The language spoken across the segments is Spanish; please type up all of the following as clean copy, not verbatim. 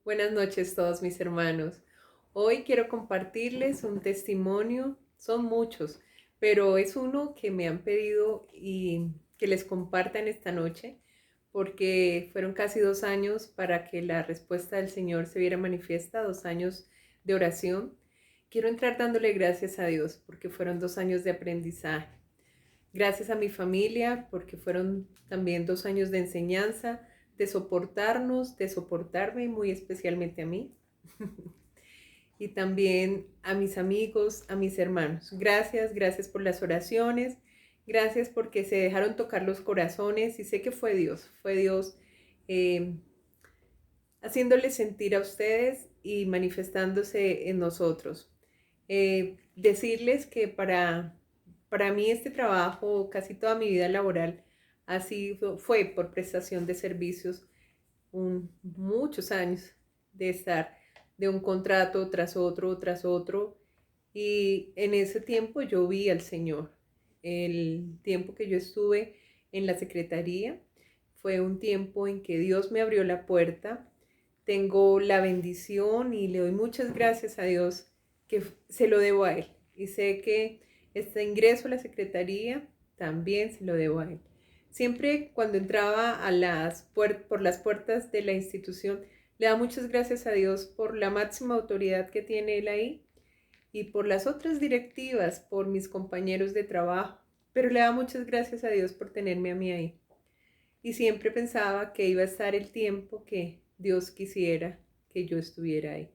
Buenas noches todos mis hermanos. Hoy quiero compartirles un testimonio, son muchos, pero es uno que me han pedido y que les compartan esta noche, porque fueron casi 2 años para que la respuesta del Señor se viera manifiesta, 2 años de oración. Quiero entrar dándole gracias a Dios porque fueron 2 años de aprendizaje. Gracias a mi familia, porque fueron también 2 años de enseñanza, de soportarnos, de soportarme y muy especialmente a mí. Y también a mis amigos, a mis hermanos. Gracias, gracias por las oraciones, gracias porque se dejaron tocar los corazones y sé que fue Dios eh, haciéndoles sentir a ustedes y manifestándose en nosotros. Decirles que para mí este trabajo, casi toda mi vida laboral, fue por prestación de servicios, muchos años de estar de un contrato tras otro, y en ese tiempo yo vi al Señor. El tiempo que yo estuve en la secretaría fue un tiempo en que Dios me abrió la puerta. Tengo la bendición y le doy muchas gracias a Dios que se lo debo a Él. Y sé que este ingreso a la secretaría también se lo debo a Él. Siempre cuando entraba por las puertas de la institución, le da muchas gracias a Dios por la máxima autoridad que tiene Él ahí y por las otras directivas, por mis compañeros de trabajo, pero le da muchas gracias a Dios por tenerme a mí ahí. Y siempre pensaba que iba a estar el tiempo que Dios quisiera que yo estuviera ahí.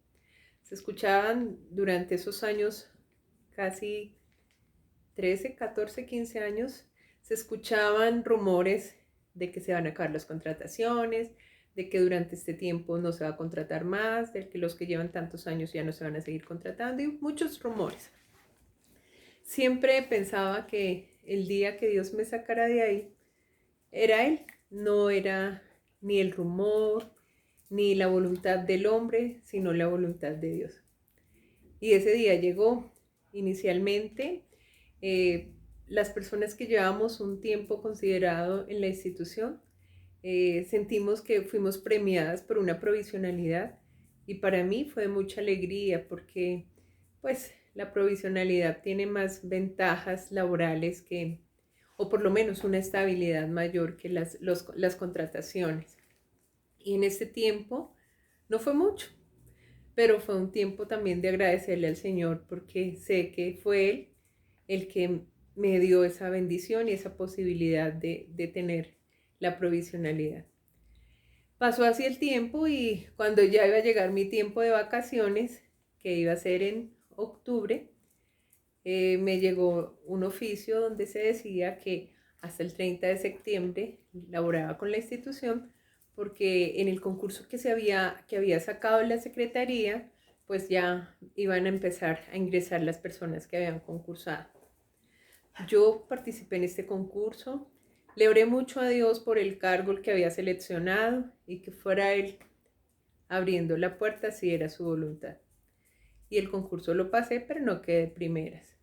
Se escuchaban durante esos años, casi 13, 14, 15 años, se escuchaban rumores de que se van a acabar las contrataciones, de que durante este tiempo no se va a contratar más, de que los que llevan tantos años ya no se van a seguir contratando y muchos rumores. Siempre pensaba que el día que Dios me sacara de ahí era Él, no era ni el rumor, ni la voluntad del hombre, sino la voluntad de Dios. Y ese día llegó. Inicialmente, las personas que llevamos un tiempo considerado en la institución, sentimos que fuimos premiadas por una provisionalidad y para mí fue mucha alegría porque pues la provisionalidad tiene más ventajas laborales o por lo menos una estabilidad mayor que las contrataciones. Y en ese tiempo no fue mucho, pero fue un tiempo también de agradecerle al Señor porque sé que fue Él el que me dio esa bendición y esa posibilidad de tener la provisionalidad. Pasó así el tiempo y cuando ya iba a llegar mi tiempo de vacaciones, que iba a ser en octubre, me llegó un oficio donde se decía que hasta el 30 de septiembre laboraba con la institución porque en el concurso que había sacado la secretaría, pues ya iban a empezar a ingresar las personas que habían concursado. Yo participé en este concurso, le oré mucho a Dios por el cargo que había seleccionado y que fuera Él abriendo la puerta si era su voluntad. Y el concurso lo pasé, pero no quedé primeras.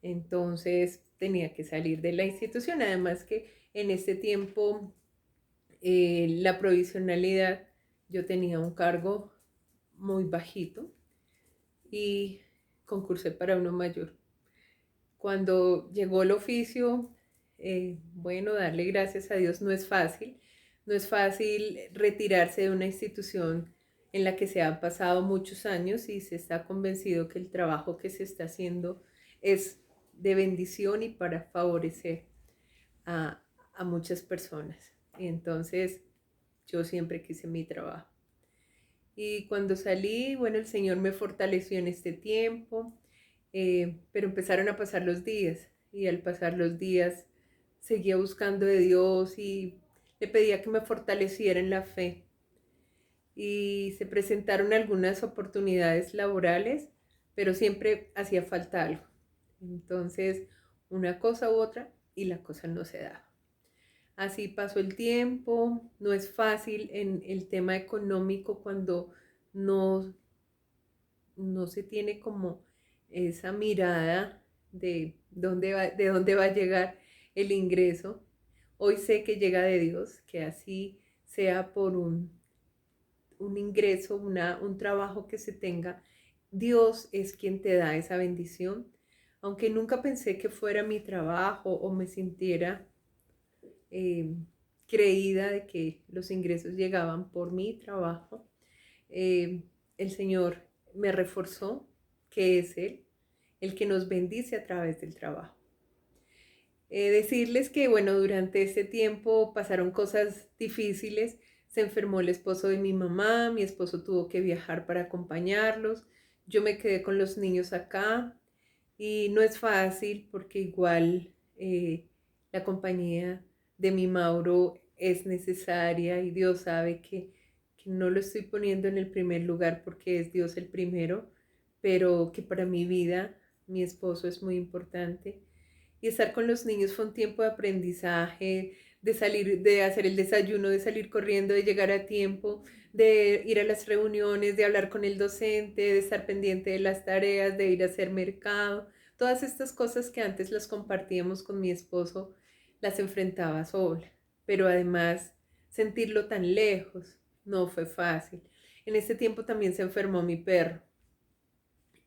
Entonces tenía que salir de la institución. Además que en este tiempo la provisionalidad, yo tenía un cargo muy bajito y concursé para uno mayor. Cuando llegó el oficio, bueno, darle gracias a Dios no es fácil. No es fácil retirarse de una institución en la que se han pasado muchos años y se está convencido que el trabajo que se está haciendo es de bendición y para favorecer a, a muchas personas. Y entonces yo siempre quise mi trabajo. Y cuando salí, bueno, el Señor me fortaleció en este tiempo, pero empezaron a pasar los días y al pasar los días seguía buscando de Dios y le pedía que me fortaleciera en la fe. Y se presentaron algunas oportunidades laborales, pero siempre hacía falta algo. Entonces, una cosa u otra y la cosa no se daba. Así pasó el tiempo, no es fácil en el tema económico cuando no, no se tiene como esa mirada de dónde va a llegar el ingreso. Hoy sé que llega de Dios, que así sea por un ingreso, un trabajo que se tenga, Dios es quien te da esa bendición. Aunque nunca pensé que fuera mi trabajo o me sintiera eh, creída de que los ingresos llegaban por mi trabajo, eh, el Señor me reforzó que es Él el que nos bendice a través del trabajo. Decirles que, bueno, durante este tiempo pasaron cosas difíciles. Se enfermó el esposo de mi mamá, mi esposo tuvo que viajar para acompañarlos. Yo me quedé con los niños acá y no es fácil porque igual la compañía de mi Mauro es necesaria y Dios sabe que no lo estoy poniendo en el primer lugar porque es Dios el primero, pero que para mi vida mi esposo es muy importante. Y estar con los niños fue un tiempo de aprendizaje, de salir, de hacer el desayuno, de salir corriendo, de llegar a tiempo, de ir a las reuniones, de hablar con el docente, de estar pendiente de las tareas, de ir a hacer mercado. Todas estas cosas que antes las compartíamos con mi esposo, las enfrentaba sola. Pero además, sentirlo tan lejos no fue fácil. En este tiempo también se enfermó mi perro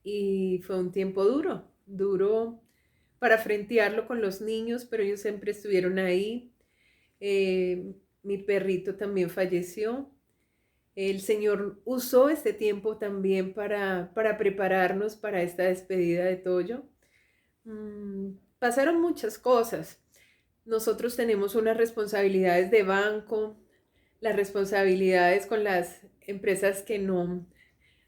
y fue un tiempo duro, duro para frentearlo con los niños, pero ellos siempre estuvieron ahí. Mi perrito también falleció. El Señor usó este tiempo también para prepararnos para esta despedida de Toyo. Pasaron muchas cosas. Nosotros tenemos unas responsabilidades de banco, las responsabilidades con las empresas que no,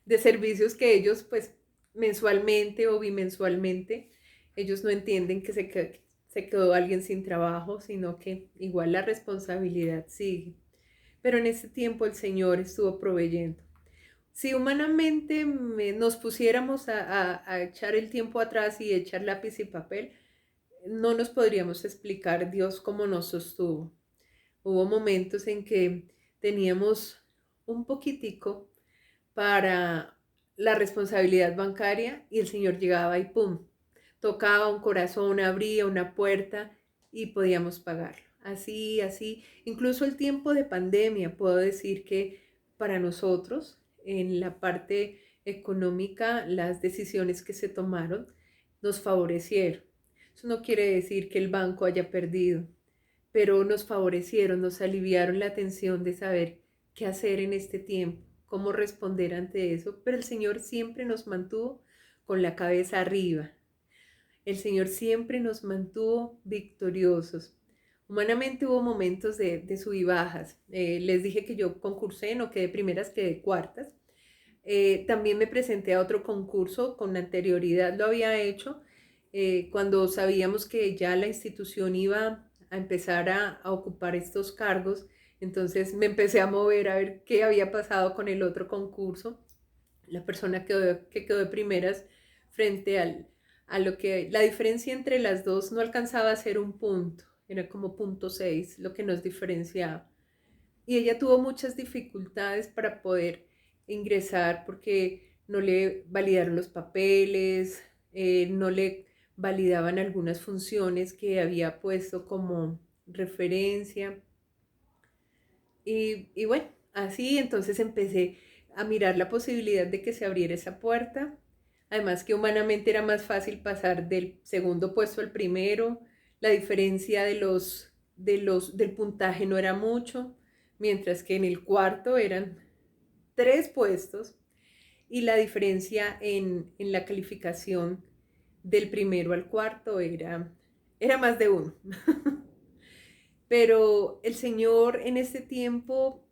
de servicios que ellos pues mensualmente o bimensualmente, ellos no entienden que se quedó alguien sin trabajo, sino que igual la responsabilidad sigue. Pero en ese tiempo el Señor estuvo proveyendo. Si humanamente nos pusiéramos a echar el tiempo atrás y echar lápiz y papel, no nos podríamos explicar Dios cómo nos sostuvo. Hubo momentos en que teníamos un poquitico para la responsabilidad bancaria y el Señor llegaba y ¡pum! Tocaba un corazón, abría una puerta y podíamos pagarlo. Así, así. Incluso el tiempo de pandemia, puedo decir que para nosotros, en la parte económica, las decisiones que se tomaron nos favorecieron. Eso no quiere decir que el banco haya perdido, pero nos favorecieron, nos aliviaron la tensión de saber qué hacer en este tiempo, cómo responder ante eso, pero el Señor siempre nos mantuvo con la cabeza arriba. El Señor siempre nos mantuvo victoriosos. Humanamente hubo momentos de sub y bajas. Les dije que yo concursé, no quedé primeras, quedé cuartas. También me presenté a otro concurso, con anterioridad lo había hecho, cuando sabíamos que ya la institución iba a empezar a ocupar estos cargos, entonces me empecé a mover a ver qué había pasado con el otro concurso. La persona que quedó de primeras frente a lo que la diferencia entre las dos no alcanzaba a ser un punto, era como punto 6 lo que nos diferenciaba. Y ella tuvo muchas dificultades para poder ingresar porque no le validaron los papeles, no le validaban algunas funciones que había puesto como referencia. Y bueno, así entonces empecé a mirar la posibilidad de que se abriera esa puerta. Además que humanamente era más fácil pasar del segundo puesto al primero. La diferencia del puntaje no era mucho, mientras que en el cuarto eran 3 puestos y la diferencia en la calificación del primero al cuarto era más de uno. Pero el Señor en este tiempo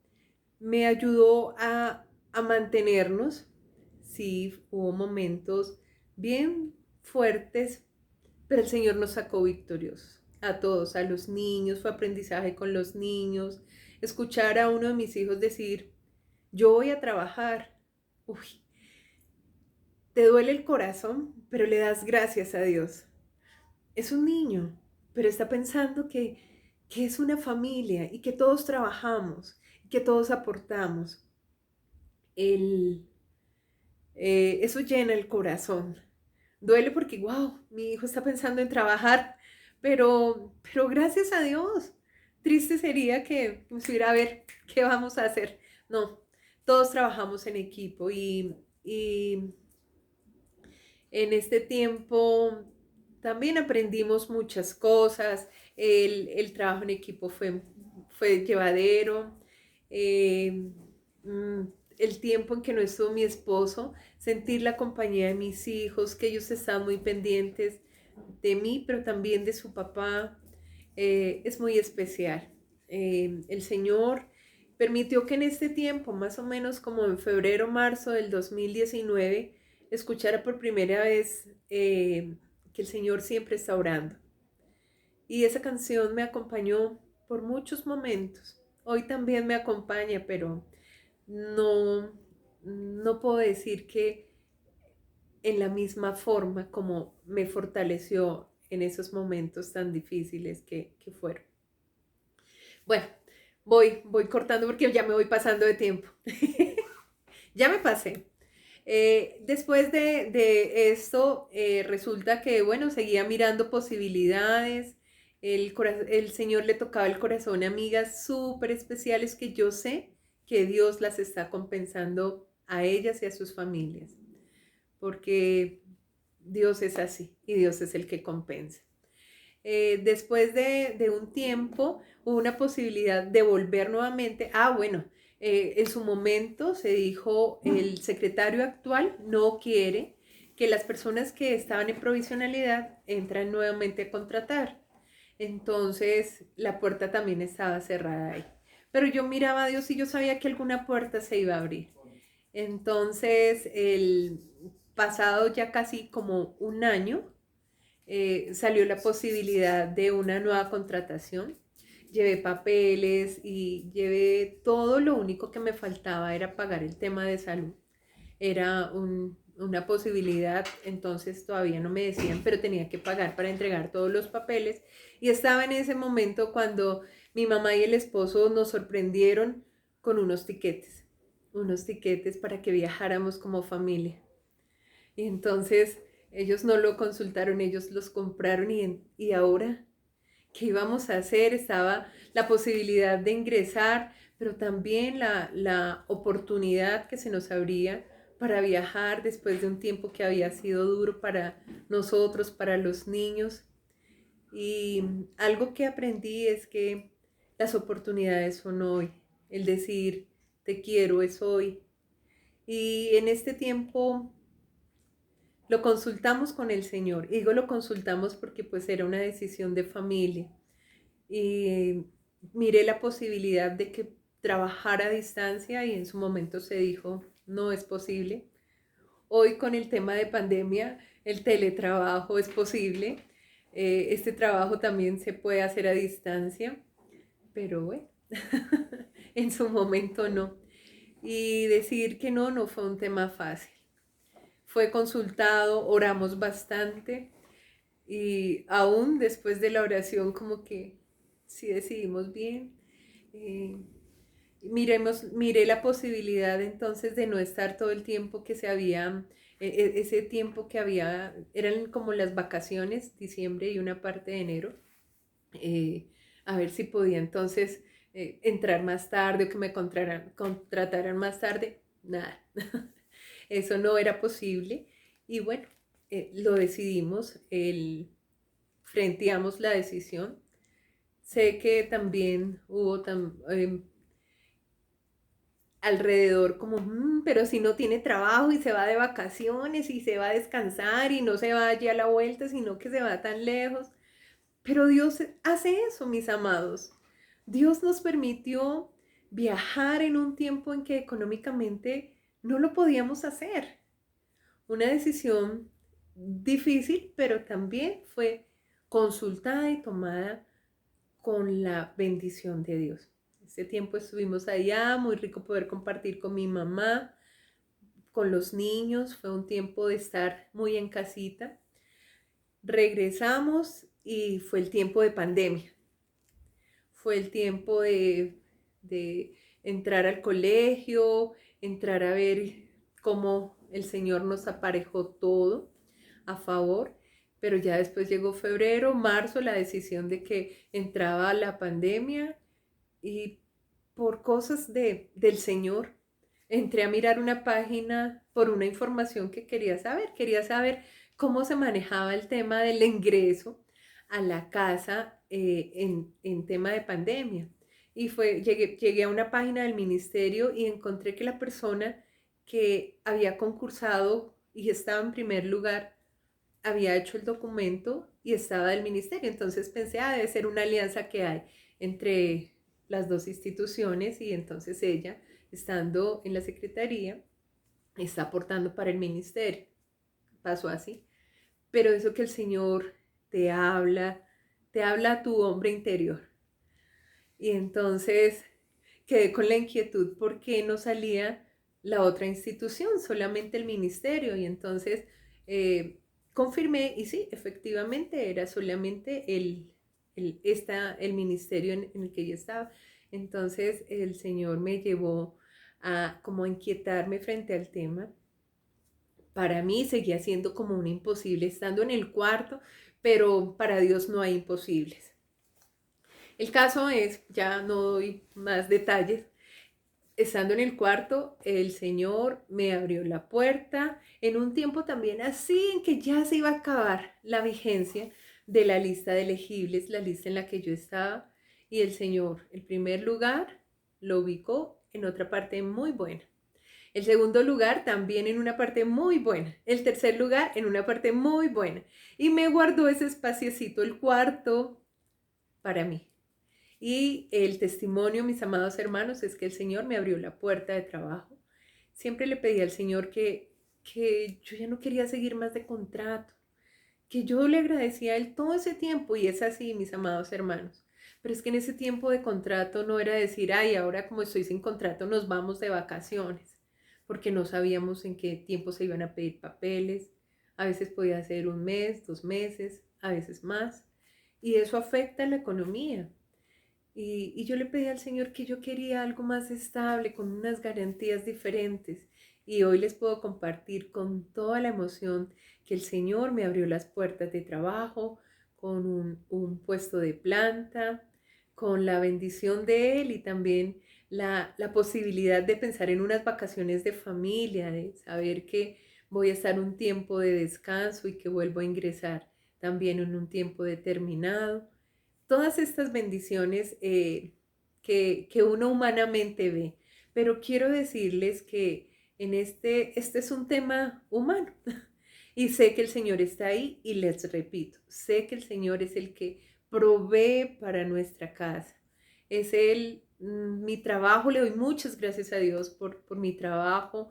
me ayudó a mantenernos. Sí, hubo momentos bien fuertes, pero el Señor nos sacó victoriosos. A todos, a los niños, fue aprendizaje con los niños. Escuchar a uno de mis hijos decir, yo voy a trabajar. Uy, te duele el corazón, pero le das gracias a Dios. Es un niño, pero está pensando que es una familia y que todos trabajamos, que todos aportamos. El, Eso llena el corazón. Duele porque, wow, mi hijo está pensando en trabajar, pero gracias a Dios. Triste sería que pusiera a ver qué vamos a hacer. No, todos trabajamos en equipo y en este tiempo también aprendimos muchas cosas. El trabajo en equipo fue llevadero. Eh, mm, el tiempo en que no estuvo mi esposo, sentir la compañía de mis hijos, que ellos estaban muy pendientes de mí, pero también de su papá, es muy especial. El Señor permitió que en este tiempo, más o menos como en febrero, marzo del 2019, escuchara por primera vez que el Señor siempre está orando. Y esa canción me acompañó por muchos momentos. Hoy también me acompaña, pero no, no puedo decir que en la misma forma como me fortaleció en esos momentos tan difíciles que fueron. Bueno, voy cortando porque ya me voy pasando de tiempo. Ya me pasé. Después de esto, resulta que, bueno, seguía mirando posibilidades. El Señor le tocaba el corazón a amigas súper especiales que yo sé que Dios las está compensando a ellas y a sus familias, porque Dios es así y Dios es el que compensa. Después de un tiempo hubo una posibilidad de volver nuevamente. Bueno, en su momento se dijo, el secretario actual no quiere que las personas que estaban en provisionalidad entran nuevamente a contratar. Entonces la puerta también estaba cerrada ahí. Pero yo miraba a Dios y yo sabía que alguna puerta se iba a abrir. Entonces, el pasado ya casi como un año, salió la posibilidad de una nueva contratación. Llevé papeles y llevé todo, lo único que me faltaba era pagar el tema de salud. Era una posibilidad, entonces todavía no me decían, pero tenía que pagar para entregar todos los papeles. Y estaba en ese momento cuando mi mamá y el esposo nos sorprendieron con unos tiquetes para que viajáramos como familia. Y entonces ellos no lo consultaron, ellos los compraron y ahora, ¿qué íbamos a hacer? Estaba la posibilidad de ingresar, pero también la oportunidad que se nos abría para viajar después de un tiempo que había sido duro para nosotros, para los niños. Y algo que aprendí es que las oportunidades son hoy. El decir, te quiero es hoy. Y en este tiempo lo consultamos con el Señor. Digo lo consultamos porque pues era una decisión de familia. Y miré la posibilidad de que trabajara a distancia y en su momento se dijo, no es posible. Hoy con el tema de pandemia, el teletrabajo es posible. Este trabajo también se puede hacer a distancia, pero bueno, en su momento no. Y decir que no, no fue un tema fácil. Fue consultado, oramos bastante y aún después de la oración como que sí decidimos bien. Eh, miré la posibilidad entonces de no estar todo el tiempo que se había, ese tiempo que había, eran como las vacaciones, diciembre y una parte de enero, eh, a ver si podía entonces entrar más tarde o que me contrataran más tarde. Nada, eso no era posible y bueno, lo decidimos, frenteamos la decisión. Sé que también hubo alrededor como, pero si no tiene trabajo y se va de vacaciones y se va a descansar y no se va allí a la vuelta, sino que se va tan lejos. Pero Dios hace eso, mis amados. Dios nos permitió viajar en un tiempo en que económicamente no lo podíamos hacer. Una decisión difícil, pero también fue consultada y tomada con la bendición de Dios. Este tiempo estuvimos allá, muy rico poder compartir con mi mamá, con los niños, fue un tiempo de estar muy en casita. Regresamos y fue el tiempo de pandemia. Fue el tiempo de entrar al colegio, entrar a ver cómo el Señor nos aparejó todo a favor, pero ya después llegó febrero, marzo, la decisión de que entraba la pandemia y por cosas del Señor entré a mirar una página por una información que quería saber cómo se manejaba el tema del ingreso a la casa en tema de pandemia. Y llegué a una página del ministerio y encontré que la persona que había concursado y estaba en primer lugar había hecho el documento y estaba del ministerio. Entonces pensé, debe ser una alianza que hay entre las dos instituciones y entonces ella, estando en la secretaría, está aportando para el ministerio. Pasó así. Pero eso que el Señor te habla a tu hombre interior. Y entonces quedé con la inquietud por qué no salía la otra institución, solamente el ministerio. Y entonces confirmé y sí, efectivamente era solamente el ministerio en el que yo estaba. Entonces el Señor me llevó a como a inquietarme frente al tema. Para mí seguía siendo como un imposible estando en el cuarto, pero para Dios no hay imposibles. El caso es, ya no doy más detalles, estando en el cuarto, el Señor me abrió la puerta en un tiempo también así en que ya se iba a acabar la vigencia de la lista de elegibles, la lista en la que yo estaba, y el Señor, el primer lugar, lo ubicó en otra parte muy buena. El segundo lugar también en una parte muy buena. El tercer lugar en una parte muy buena. Y me guardó ese espaciecito, el cuarto, para mí. Y el testimonio, mis amados hermanos, es que el Señor me abrió la puerta de trabajo. Siempre le pedí al Señor que yo ya no quería seguir más de contrato, que yo le agradecía a Él todo ese tiempo, y es así, mis amados hermanos. Pero es que en ese tiempo de contrato no era decir, ay, ahora como estoy sin contrato nos vamos de vacaciones, porque no sabíamos en qué tiempo se iban a pedir papeles. A veces podía ser un mes, 2 meses, a veces más. Y eso afecta la economía. Y yo le pedí al Señor que yo quería algo más estable, con unas garantías diferentes. Y hoy les puedo compartir con toda la emoción que el Señor me abrió las puertas de trabajo, con un puesto de planta, con la bendición de Él y también la posibilidad de pensar en unas vacaciones de familia, de saber que voy a estar un tiempo de descanso y que vuelvo a ingresar también en un tiempo determinado. Todas estas bendiciones que uno humanamente ve. Pero quiero decirles que este es un tema humano. Y sé que el Señor está ahí y les repito, sé que el Señor es el que provee para nuestra casa. Es Él, mi trabajo, le doy muchas gracias a Dios por mi trabajo.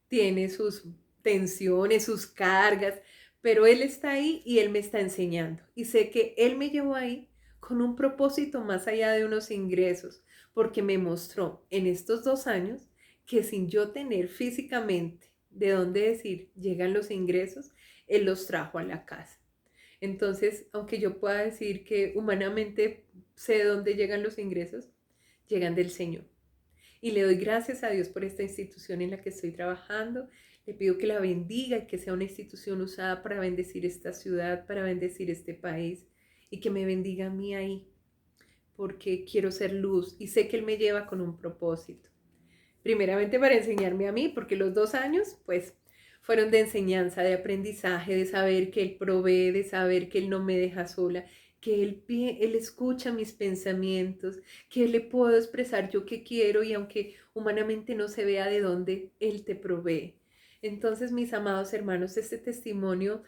Tiene sus tensiones, sus cargas, pero Él está ahí y Él me está enseñando. Y sé que Él me llevó ahí con un propósito más allá de unos ingresos, porque me mostró en estos 2 años que sin yo tener físicamente de dónde decir llegan los ingresos, Él los trajo a la casa. Entonces, aunque yo pueda decir que humanamente sé de dónde llegan los ingresos, llegan del Señor. Y le doy gracias a Dios por esta institución en la que estoy trabajando. Le pido que la bendiga y que sea una institución usada para bendecir esta ciudad, para bendecir este país y que me bendiga a mí ahí, porque quiero ser luz y sé que Él me lleva con un propósito. Primeramente para enseñarme a mí, porque los 2 años, pues, fueron de enseñanza, de aprendizaje, de saber que Él provee, de saber que Él no me deja sola, que Él escucha mis pensamientos, que le puedo expresar yo que quiero y aunque humanamente no se vea de dónde, Él te provee. Entonces, mis amados hermanos, este testimonio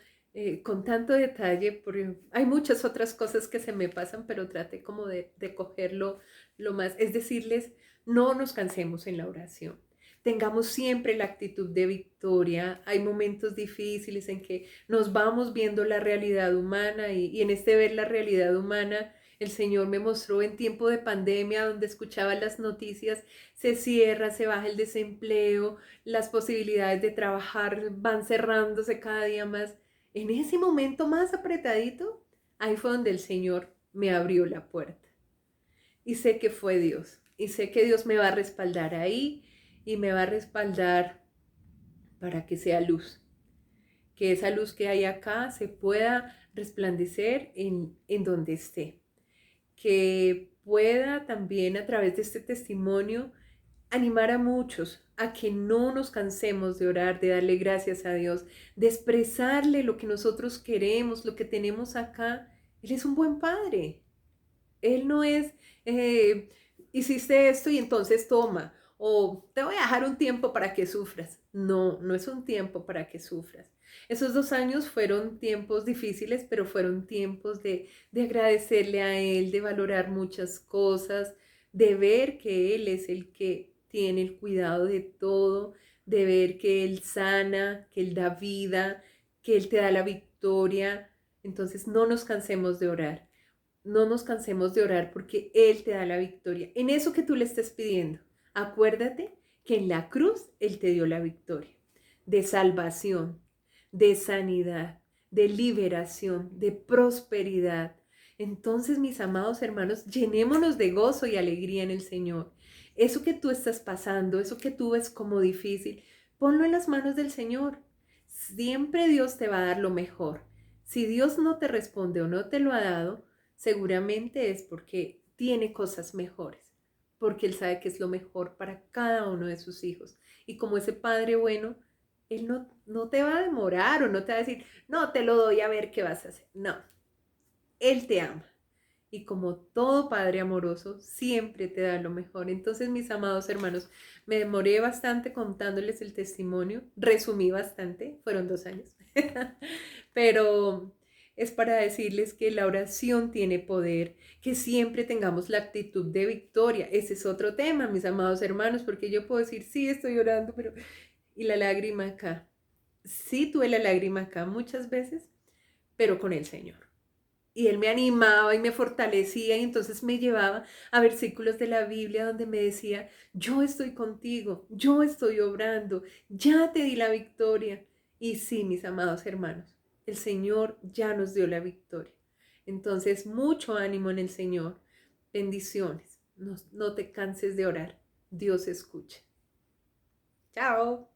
con tanto detalle, porque hay muchas otras cosas que se me pasan, pero traté como de cogerlo lo más, es decirles, no nos cansemos en la oración. Tengamos siempre la actitud de victoria. Hay momentos difíciles en que nos vamos viendo la realidad humana y en este ver la realidad humana, el Señor me mostró en tiempo de pandemia donde escuchaba las noticias, se cierra, se baja el desempleo, las posibilidades de trabajar van cerrándose cada día más. En ese momento más apretadito, ahí fue donde el Señor me abrió la puerta. Y sé que fue Dios. Y sé que Dios me va a respaldar ahí y me va a respaldar para que sea luz. Que esa luz que hay acá se pueda resplandecer en donde esté. Que pueda también a través de este testimonio animar a muchos a que no nos cansemos de orar, de darle gracias a Dios, de expresarle lo que nosotros queremos, lo que tenemos acá. Él es un buen padre. Él no es, eh, hiciste esto y entonces toma, o te voy a dejar un tiempo para que sufras. No, no es un tiempo para que sufras. Esos 2 años fueron tiempos difíciles, pero fueron tiempos de agradecerle a Él, de valorar muchas cosas, de ver que Él es el que tiene el cuidado de todo, de ver que Él sana, que Él da vida, que Él te da la victoria. Entonces no nos cansemos de orar. No nos cansemos de orar porque Él te da la victoria. En eso que tú le estés pidiendo, acuérdate que en la cruz Él te dio la victoria de salvación, de sanidad, de liberación, de prosperidad. Entonces, mis amados hermanos, llenémonos de gozo y alegría en el Señor. Eso que tú estás pasando, eso que tú ves como difícil, ponlo en las manos del Señor. Siempre Dios te va a dar lo mejor. Si Dios no te responde o no te lo ha dado, seguramente es porque tiene cosas mejores, porque Él sabe que es lo mejor para cada uno de sus hijos. Y como ese Padre bueno, Él no te va a demorar o no te va a decir, no, te lo doy a ver qué vas a hacer. No, Él te ama. Y como todo Padre amoroso, siempre te da lo mejor. Entonces, mis amados hermanos, me demoré bastante contándoles el testimonio, resumí bastante, fueron 2 años, pero es para decirles que la oración tiene poder, que siempre tengamos la actitud de victoria. Ese es otro tema, mis amados hermanos, porque yo puedo decir, sí, estoy orando, pero y la lágrima acá. Sí, tuve la lágrima acá muchas veces, pero con el Señor. Y Él me animaba y me fortalecía y entonces me llevaba a versículos de la Biblia donde me decía, yo estoy contigo, yo estoy obrando, ya te di la victoria. Y sí, mis amados hermanos, el Señor ya nos dio la victoria. Entonces, mucho ánimo en el Señor. Bendiciones. No te canses de orar. Dios escucha. Chao.